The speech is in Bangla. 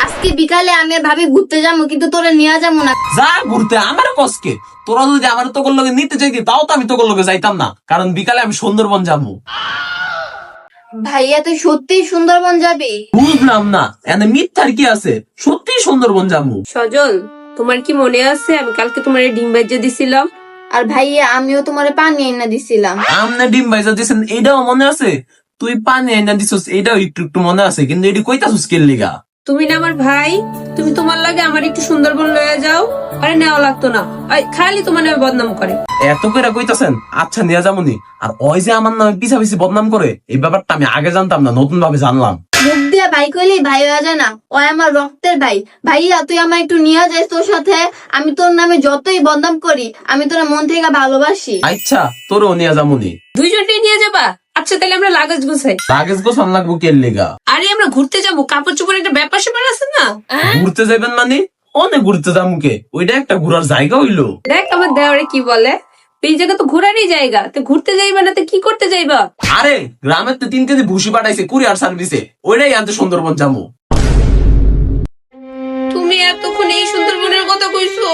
আজকে বিকালে আমি আর ভাবি ঘুরতে যাবো, কিন্তু তোরে নিয়ে যাবো না। যা ঘুরতে আমার কসকে, তোরা যদি আমার তোর লগে নিতে চাইতি তাও তো আমি তোর লগে যাইতাম না, কারণ বিকালে আমি সুন্দরবন যাবো। ভাইয়া তুই সত্যি সুন্দরবন যাবি? বুঝলাম না এনে মিথ্যার কি আছে, সত্যি সুন্দরবন যাবো। সজল, তোমার কি মনে আছে আমি কালকে তোমার ডিম ভেজে দিছিলাম? আর ভাইয়া আমিও তোমারে পানি এনে দিছিলাম। আমনে ডিম ভাইজা দিছেন এটাও মনে আছে, তুই পানি এনে দিছস এটাও একটু একটু মনে আছে, কিন্তু এটি কইতাছস কে লিগা? তুমি না আমার ভাই, তুমি তোমার লাগে আমার একটু সুন্দরবন লয়ে যাও। আরে নেওয়া লাগতো না, খালি তোমার নামে বদনাম করে। এত করে কইতাছেন, আচ্ছা নিয়ে যাবনি। আর ওই যে আমার নামে পিছাপিছি বদনাম করে, এই ব্যাপারটা আমি আগে জানতাম না, নতুন ভাবে জানলাম। মুখ দিয়া ভাই কইলি ভাই হয়ে যায় না, ও আমার রক্তের ভাই। ভাইয়া তুই আমার একটু নিয়ে যাস তোর সাথে, আমি তোর নামে যতই বদনাম করি আমি তোর মন থেকে ভালোবাসি। আচ্ছা তোরও নিয়ে যাবনি। দুইজনটাই নিয়ে যাবা? আচ্ছা তাহলে আমরা লাগেজ গুছাই। লাগেজ গোছান লাগবো কে লিগা? আরে আমরা ঘুরতে যাবো, কাপড় চোপড়ের একটা ব্যাপার স্যাপার আছে না? ঘুরতে যাবেন মানে? অনেক ঘুরতে যাবো কে, ওইটা একটা ঘোরার জায়গা হইলো। দেখ আমার দেওয়ারে কি বলে, এই জায়গা তো ঘোরারই জায়গা, তো ঘুরতে যাইবা না তো কি করতে যাইবা? আরে গ্রামের তো 3 কেজি ভুসি পাঠাইছে কুরিয়ার সার্ভিসে, ওইটাই আনতে সুন্দরবন যাবো। তুমি এতক্ষণ এই সুন্দরবনের কথা কইছো?